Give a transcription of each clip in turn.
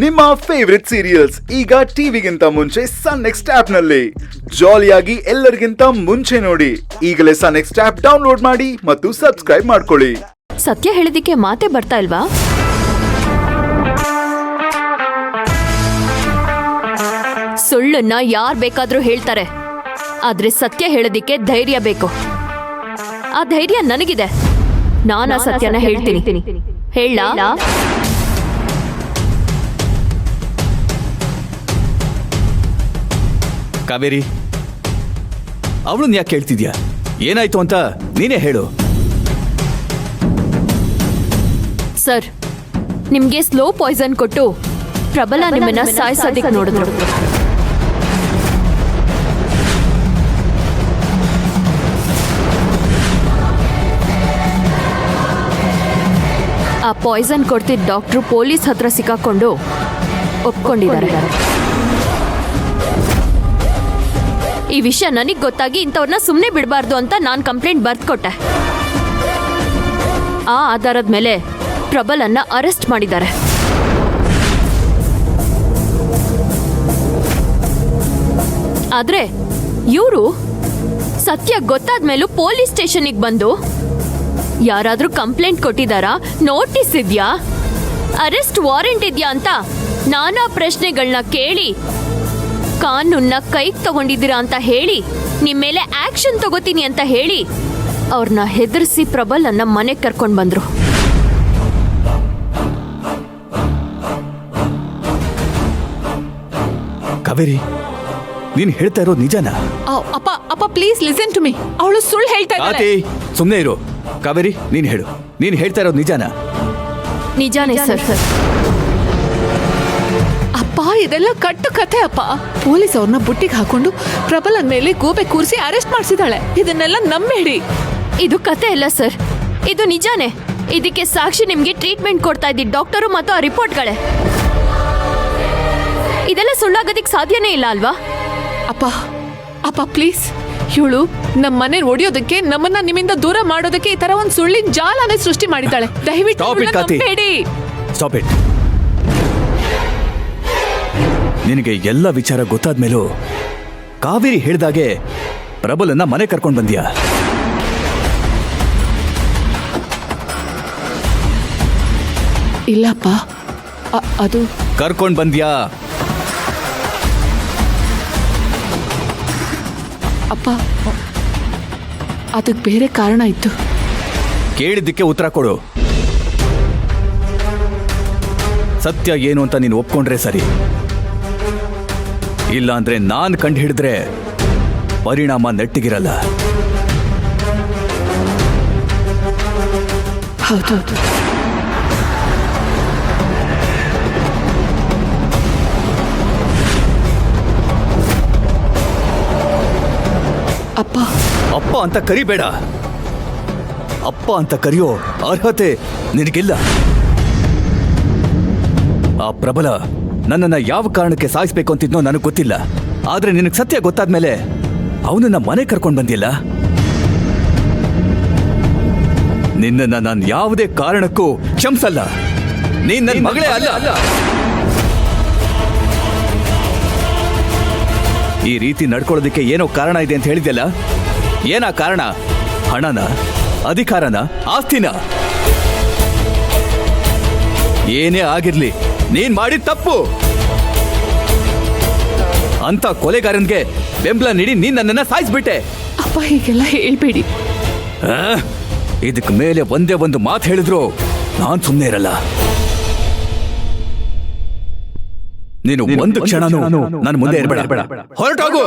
ನಿಮ್ಮ favourite serials ಈಗ ಟಿವಿಗಿಂತ ಮುಂಚೆ ಸನ್ ನೆಕ್ಸ್ಟ್ ಆಪ್ ನಲ್ಲಿ ಜಾಲಿಯಾಗಿ ಎಲ್ಲರಿಗಿಂತ ಮುಂಚೆ ನೋಡಿ. ಈಗಲೇ ಸನ್ ನೆಕ್ಸ್ಟ್ ಆಪ್ ಡೌನ್ಲೋಡ್ ಮಾಡಿ ಮತ್ತು ಸಬ್ಸ್ಕ್ರೈಬ್ ಮಾಡ್ಕೊಳ್ಳಿ. ಸತ್ಯ ಹೇಳಿದಕ್ಕೆ ಮಾತೆ ಬರ್ತಾ ಇಲ್ವಾ? ಸುಳ್ಳನ್ನ ಯಾರ್ ಬೇಕಾದ್ರೂ ಹೇಳ್ತಾರೆ, ಆದ್ರೆ ಸತ್ಯ ಹೇಳೋದಿಕ್ಕೆ ಧೈರ್ಯ ಬೇಕು. ಆ ಧೈರ್ಯ ನನಗಿದೆ. ನಾನು ಆ ಸತ್ಯನ ಹೇಳ್ತೀನಿ. ಹೇಳ ಕಾವೇರಿ, ಅವಳನ್ನ ಯಾಕೆ ಕೇಳ್ತಿದ್ಯಾ? ಏನಾಯ್ತು ಅಂತ ನೀನೇ ಹೇಳು. ಸರ್, ನಿಮ್ಗೆ ಸ್ಲೋ ಪಾಯ್ಸನ್ ಕೊಟ್ಟು ಪ್ರಬಲ ನಿಮ್ಮನ್ನ ಸಾಯಿಸೋದಿಕ್ ನೋಡಿದ್ರು. ಆ ಪಾಯ್ಸನ್ ಕೊಡ್ತಿದ್ದ ಡಾಕ್ಟ್ರು ಪೊಲೀಸ್ ಹತ್ರ ಸಿಕ್ಕಾಕೊಂಡು ಒಪ್ಕೊಂಡಿದ್ದಾರೆ. ಈ ವಿಷಯ ನನಗ್ ಗೊತ್ತಾಗಿ ಇಂಥವ್ರನ್ನ ಸುಮ್ಮನೆ ಬಿಡಬಾರ್ದು ಅಂತ ನಾನು ಕಂಪ್ಲೇಂಟ್ ಬರ್ದ್ಕೊಟ್ಟೆ. ಆ ಆಧಾರದ ಮೇಲೆ ಪ್ರಬಲನ್ನ ಅರೆಸ್ಟ್ ಮಾಡಿದ್ದಾರೆ. ಆದ್ರೆ ಇವರು ಸತ್ಯ ಗೊತ್ತಾದ್ಮೇಲೂ ಪೊಲೀಸ್ ಸ್ಟೇಷನ್ಗೆ ಬಂದು ಯಾರಾದ್ರೂ ಕಂಪ್ಲೇಂಟ್ ಕೊಟ್ಟಿದಾರಾ, ನೋಟಿಸ್ ಇದ್ಯಾ, ಅರೆಸ್ಟ್ ವಾರೆಂಟ್ ಇದ್ಯಾ ಅಂತ ನಾನಾ ಪ್ರಶ್ನೆಗಳನ್ನ ಕೇಳಿ ಕಾನೂನ್ನ ಕೈಗೆ ತಗೊಂಡಿದ್ದೀರಾ ಅಂತ ಹೇಳಿ ನಿಮ್ಮ ಮೇಲೆ ಆಕ್ಷನ್ ತಗೋತೀನಿ ಅಂತ ಹೇಳಿ ಅವ್ರನ್ನ ಹೆದರ್ಸಿ ಪ್ರಬಲನ್ನ ಮನೆಗೆ ಕರ್ಕೊಂಡು ಬಂದ್ರು. ಕಾವೇರಿ, ನೀನ್ ಹೇಳ್ತಾ ಇರೋದು ನಿಜನಾ? ಅಪ್ಪ ಅಪ್ಪ ಪ್ಲೀಸ್ ಲಿಸನ್ ಟು ಮೀ. ಅವಳು ಸುಳ್ಳು ಹೇಳ್ತಾ ಇದ್ದಾಳೆ. ಸುಮ್ಮನೆ ಇರು. ಕಾವೇರಿ, ನೀನ್ ಹೇಳು, ನೀನ್ ಹೇಳ್ತಾ ಇರೋದು ನಿಜನಾ? ನಿಜಾನೇ ಸರ್. ಅಪ್ಪ, ಇದೆಲ್ಲ ಕಟ್ಟು ಕಥೆ ಅಪ್ಪ. ಪೊಲೀಸ್ ಅವ್ರನ್ನ ಬುಟ್ಟಿಗೆ ಹಾಕೊಂಡು ಪ್ರಬಲನ್ ಮೇಲೆ ಗೂಬೆ ಕೂರಿಸಿ ಅರೆಸ್ಟ್ ಮಾಡಿಸಿದಾಳೆ. ಇದನ್ನೆಲ್ಲ ನಂಬೇಡಿ. ಇದು ಕತೆ ಅಲ್ಲ ಸರ್, ಇದು ನಿಜಾನೇ. ಇದಕ್ಕೆ ಸಾಕ್ಷಿ ನಿಮ್ಗೆ ಟ್ರೀಟ್ಮೆಂಟ್ ಕೊಡ್ತಾ ಇದ್ದಿದ್ದ ಡಾಕ್ಟರು ಮತ್ತು ಆ ರಿಪೋರ್ಟ್ಗಳೇ. ಇದೆಲ್ಲ ಸುಳ್ಳಾಗೋದಿಕ್ ಸಾಧ್ಯನೇ ಇಲ್ಲ ಅಲ್ವಾ? ಅಪ್ಪ ಅಪ್ಪ ಪ್ಲೀಸ್, ಇವಳು ನಮ್ಮ ಮನೆ ಒಡೆಯೋದಕ್ಕೆ, ನಮ್ಮನ್ನ ನಿಮ್ಮಿಂದ ದೂರ ಮಾಡೋದಕ್ಕೆ ಈ ತರ ಒಂದು ಸುಳ್ಳಿನ ಜಾಲನೇ ಸೃಷ್ಟಿ ಮಾಡಿದ್ದಾಳೆ. ದಯವಿಟ್ಟು ನಂಬೇಡಿ. Stop it. ನಿನಗೆ ಎಲ್ಲ ವಿಚಾರ ಗೊತ್ತಾದ್ಮೇಲೂ ಕಾವೇರಿ ಹೇಳ್ದಾಗೆ ಪ್ರಬಲನ್ನ ಮನೆ ಕರ್ಕೊಂಡ್ ಬಂದ್ಯಾ? ಇಲ್ಲಪ್ಪ, ಅದು ಕರ್ಕೊಂಡ್ ಬಂದ್ಯಾ? ಅಪ್ಪ, ಅದಕ್ಕೆ ಬೇರೆ ಕಾರಣ ಇತ್ತು. ಕೇಳಿದ್ದಕ್ಕೆ ಉತ್ತರ ಕೊಡು. ಸತ್ಯ ಏನು ಅಂತ ನೀನು ಒಪ್ಕೊಂಡ್ರೆ ಸರಿ, ಇಲ್ಲ ಅಂದ್ರೆ ನಾನ್ ಕಂಡು ಹಿಡಿದ್ರೆ ಪರಿಣಾಮ ನೆಟ್ಟಿಗಿರಲ್ಲ. ಹೌದೌದು. ಅಪ್ಪ ಅಪ್ಪ ಅಂತ ಕರಿಬೇಡ. ಅಪ್ಪ ಅಂತ ಕರೆಯೋ ಅರ್ಹತೆ ನಿನಗಿಲ್ಲ. ಆ ಪ್ರಬಲ ನನ್ನನ್ನ ಯಾವ ಕಾರಣಕ್ಕೆ ಸಾಯಿಸ್ಬೇಕು ಅಂತಿದ್ನೋ ನನಗೆ ಗೊತ್ತಿಲ್ಲ. ಆದ್ರೆ ನಿನಗೆ ಸತ್ಯ ಗೊತ್ತಾದ್ಮೇಲೆ ಅವನನ್ನ ಮನೆ ಕರ್ಕೊಂಡು ಬಂದಿಲ್ಲ. ನಿನ್ನನ್ನ ನಾನು ಯಾವುದೇ ಕಾರಣಕ್ಕೂ ಕ್ಷಮಿಸಲ್ಲ. ನೀನ್ ನನ್ನ ಮಗಳೇ ಅಲ್ಲ. ಈ ರೀತಿ ನಡ್ಕೊಳ್ಳೋದಕ್ಕೆ ಏನೋ ಕಾರಣ ಇದೆ ಅಂತ ಹೇಳಿದ್ಯಲ್ಲ. ಏನಾ ಕಾರಣ? ಹಣನ, ಅಧಿಕಾರನ, ಆಸ್ತಿನ? ಏನೇ ಆಗಿರ್ಲಿ, ನೀನ್ ಮಾಡಿದ ತಪ್ಪು. ಅಂತ ಕೊಲೆಗಾರನ್ಗೆ ಬೆಂಬಲ ನೀಡಿ ನೀನ್ ನನ್ನನ್ನ ಸಾಯಿಸ್ಬಿಟ್ಟೆ. ಅಪ್ಪ, ಹೀಗೆಲ್ಲ ಹೇಳ್ಬೇಡಿ. ಇದಕ್ ಮೇಲೆ ಒಂದೇ ಒಂದು ಮಾತು ಹೇಳಿದ್ರು ನಾನ್ ಸುಮ್ಮನೆ ಇರಲ್ಲ. ನೀನು ಒಂದು ಕ್ಷಣನೂ ನನ್ನ ಮುಂದೆ ಇರಬೇಡ. ಹೊರಟೋಗು.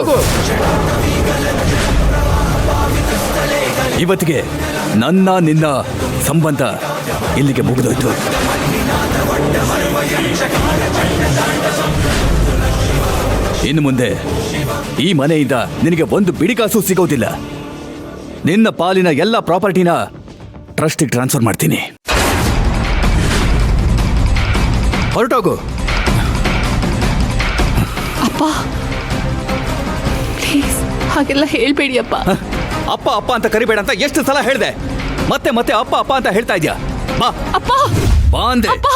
ಇವತ್ತಿಗೆ ನನ್ನ ನಿನ್ನ ಸಂಬಂಧ ಇಲ್ಲಿಗೆ ಮುಗಿದೋಯ್ತು. ಇನ್ನು ಮುಂದೆ ಈ ಮನೆಯಿಂದ ನಿನಗೆ ಒಂದು ಬಿಡಿಕಾಸು ಸಿಗೋದಿಲ್ಲ. ನಿನ್ನ ಪಾಲಿನ ಎಲ್ಲ ಪ್ರಾಪರ್ಟಿನ ಟ್ರಸ್ಟಿಗೆ ಟ್ರಾನ್ಸ್ಫರ್ ಮಾಡ್ತೀನಿ. ಹೊರಟೋಗು. ಅಪ್ಪ ಪ್ಲೀಸ್, ಹಾಗೆಲ್ಲ ಹೇಳ್ಬೇಡಿ ಅಪ್ಪ. ಅಪ್ಪ ಅಪ್ಪ ಅಂತ ಕರಿಬೇಡ ಅಂತ ಎಷ್ಟು ಸಲ ಹೇಳ್ದೆ? ಮತ್ತೆ ಮತ್ತೆ ಅಪ್ಪ ಅಪ್ಪ ಅಂತ ಹೇಳ್ತಾ ಇದ್ಯಾ? ಬಾ ಅಪ್ಪ. ಬಾ ಅಂದೆ. ಅಪ್ಪ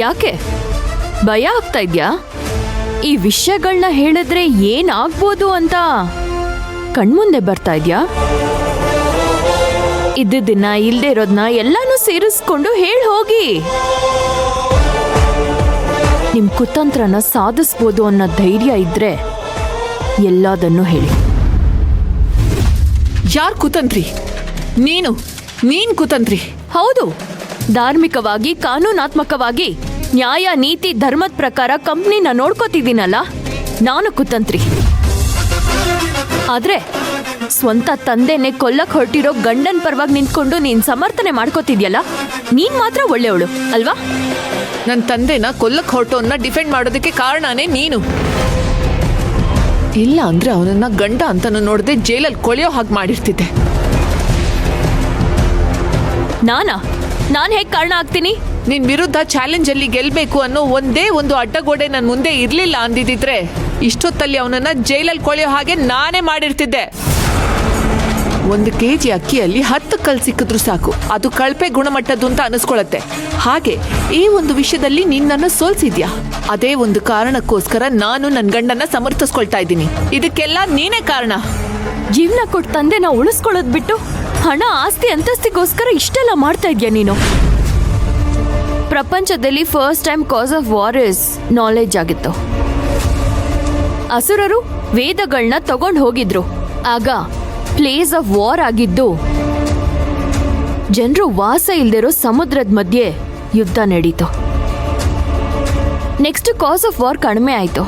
ಯಾಕೆ ಭಯ ಆಗ್ತಾ ಇದ್ಯಾ? ಈ ವಿಷಯಗಳನ್ನ ಹೇಳಿದ್ರೆ ಏನಾಗ್ಬೋದು ಅಂತ ಕಣ್ಮುಂದೆ ಬರ್ತಾ ಇದ್ಯಾ? ಇದ್ದದನ್ನ ಇಲ್ದೇ ಇರೋದನ್ನ ಎಲ್ಲಾನು ಸೇರಿಸ್ಕೊಂಡು ಹೇಳಿ ಹೋಗಿ. ನಿಮ್ ಕುತಂತ್ರನ ಸಾಧಿಸ್ಬೋದು ಅನ್ನೋ ಧೈರ್ಯ ಇದ್ರೆ ಎಲ್ಲದನ್ನು ಹೇಳಿ. ಯಾರ್ ಕುತಂತ್ರಿ? ನೀನ್ ಕುತಂತ್ರಿ. ಹೌದು, ಧಾರ್ಮಿಕವಾಗಿ ಕಾನೂನಾತ್ಮಕವಾಗಿ ನ್ಯಾಯ ನೀತಿ ಧರ್ಮದ ಪ್ರಕಾರ ಕಂಪ್ನಿನ ನೋಡ್ಕೋತಿದ್ದೀನಲ್ಲ, ನಾನು ಕುತಂತ್ರಿ. ಆದ್ರೆ ಸ್ವಂತ ತಂದೆನೆ ಕೊಲ್ಲಕ್ ಹೊರಟಿರೋ ಗಂಡನ್ ಪರವಾಗಿ ನಿಂತ್ಕೊಂಡು ನೀನ್ ಸಮರ್ಥನೆ ಮಾಡ್ಕೋತಿದ್ಯಲ್ಲ, ನೀನ್ ಮಾತ್ರ ಒಳ್ಳೆಯವಳು ಅಲ್ವಾ? ನನ್ನ ತಂದೆನ ಕೊಲ್ಲಕ್ ಹೊರಟೋನ್ನ ಡಿಫೆಂಡ್ ಮಾಡೋದಕ್ಕೆ ಕಾರಣನೇ ನೀನು. ಇಲ್ಲ ಅಂದ್ರೆ ಅವನನ್ನ ಗಂಡ ಅಂತನೂ ನೋಡದೆ ಜೈಲಲ್ಲಿ ಕೊಳೆಯೋ ಹಾಗೆ ಮಾಡಿರ್ತಿದ್ದೆ. ನಾನ್ ಹೇಗ್ ಕಾರಣ ಆಗ್ತೀನಿ? ನಿನ್ ವಿರುದ್ಧ ಚಾಲೆಂಜ್ ಅಲ್ಲಿ ಗೆಲ್ಬೇಕು ಅನ್ನೋ ಒಂದೇ ಒಂದು ಅಡ್ಡಗೋಡೆ ನನ್ ಮುಂದೆ ಇರ್ಲಿಲ್ಲ ಅಂದಿದ್ರೆ ಇಷ್ಟೊತ್ತಲ್ಲಿ ಅವನನ್ನ ಜೈಲಲ್ಲಿ ಕೊಳೆಯೋ ಹಾಗೆ ನಾನೇ ಮಾಡಿರ್ತಿದ್ದೆ. 1 kg ಅಕ್ಕಿಯಲ್ಲಿ 10 ಕಲ್ ಸಿಕ್ಕಿದ್ರು ಸಾಕು, ಅದು ಕಳಪೆ ಗುಣಮಟ್ಟದ್ದು ಅಂತ ಅನಿಸ್ಕೊಳತ್ತೆ. ಹಾಗೆ ಈ ಒಂದು ವಿಷಯದಲ್ಲಿ ನಿನ್ನನ್ನ ಸೋಲ್ಸಿದ್ಯಾ. ಅದೇ ಒಂದು ಕಾರಣಕ್ಕೋಸ್ಕರ ನಾನು ನನ್ನ ಗಂಡನ್ನ ಸಮರ್ಥಿಸ್ಕೊಳ್ತಾ ಇದ್ದೀನಿ. ಇದಕ್ಕೆಲ್ಲ ನೀನೇ ಕಾರಣ. ಜೀವನ ಕೊಟ್ಟು ತಂದೆನ ಉಳಿಸ್ಕೊಳ್ಳೋದ್ ಬಿಟ್ಟು ಹಣ ಆಸ್ತಿ ಅಂತಸ್ತಿಗೋಸ್ಕರ ಇಷ್ಟೆಲ್ಲ ಮಾಡ್ತಾ ಇದ್ಯಾ ನೀನು? ಪ್ರಪಂಚದಲ್ಲಿ first time cause of war is knowledge ಆಗಿತ್ತು. ಅಸುರರು ವೇದಗಳನ್ನ ತಗೊಂಡು ಹೋಗಿದ್ರು. ಆಗ ಪ್ಲೇಸ್ ಆಫ್ ವಾರ್ ಆಗಿದ್ದು ಜನರು ವಾಸ ಇಲ್ದಿರೋ ಸಮುದ್ರದ ಮಧ್ಯೆ ಯುದ್ಧ ನಡೀತು. ನೆಕ್ಸ್ಟ್ ಕಾಸ್ ಆಫ್ ವಾರ್ ಕಡಿಮೆ ಆಯ್ತು.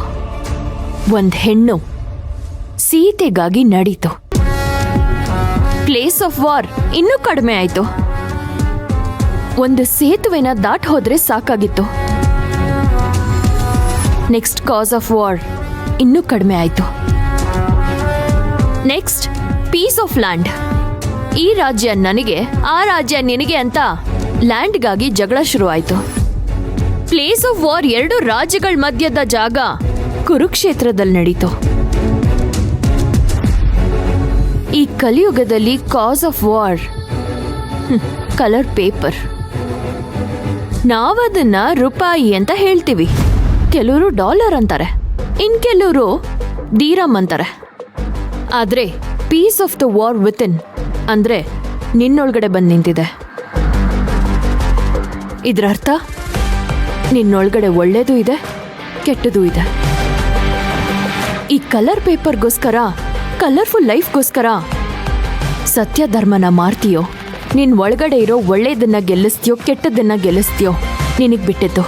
ಒಂದ್ ಹೆಣ್ಣು ಸೀತೆಗಾಗಿ ನಡೀತು. ಪ್ಲೇಸ್ ಆಫ್ ವಾರ್ ಇನ್ನೂ ಕಡಿಮೆ ಆಯ್ತು. ಒಂದು ಸೇತುವೆನ ದಾಟ್ ಹೋದ್ರೆ ಸಾಕಾಗಿತ್ತು. ನೆಕ್ಸ್ಟ್ ಕಾಸ್ ಆಫ್ ವಾರ್ ಇನ್ನೂ ಕಡಿಮೆ ಆಯ್ತು. Next piece of land. ಈ ರಾಜ್ಯ ನನಗೆ, ಆ ರಾಜ್ಯ ನಿನಗೆ ಅಂತ ಲ್ಯಾಂಡ್ಗಾಗಿ ಜಗಳ ಶುರು ಆಯ್ತು. ಪ್ಲೇಸ್ ಆಫ್ ವಾರ್ 2 ರಾಜ್ಯಗಳ ಮಧ್ಯದ ಜಾಗ ಕುರುಕ್ಷೇತ್ರದಲ್ಲಿ ನಡೀತು. ಈ ಕಲಿಯುಗದಲ್ಲಿ ಕಾಸ್ ಆಫ್ ವಾರ್ ಕಲರ್ ಪೇಪರ್. ನಾವದನ್ನ ರೂಪಾಯಿ ಅಂತ ಹೇಳ್ತೀವಿ, ಕೆಲವರು ಡಾಲರ್ ಅಂತಾರೆ, ಇನ್ ಕೆಲವರು ದೀರಮ್ ಅಂತಾರೆ. ಆದ್ರೆ peace of the war within ಅಂದ್ರೆ ನಿನ್ನೊಳಗಡೆ ಬಂದು ನಿಂತಿದೆ. ಇದರ ಅರ್ಥ ನಿನ್ನೊಳಗಡೆ ಒಳ್ಳೇದು ಇದೆ, ಕೆಟ್ಟದೂ ಇದೆ. ಈ ಕಲರ್ ಪೇಪರ್ಗೋಸ್ಕರ, ಕಲರ್ಫುಲ್ ಲೈಫ್ಗೋಸ್ಕರ ಸತ್ಯ ಧರ್ಮನ ಮಾರ್ತೀಯೋ, ನಿನ್ ಒಳಗಡೆ ಇರೋ ಒಳ್ಳೇದನ್ನ ಗೆಲ್ಲಿಸ್ತೀಯೋ ಕೆಟ್ಟದನ್ನ ಗೆಲ್ಲಿಸ್ತೀಯೋ ನಿನಗ್ ಬಿಟ್ಟಿದ್ದು.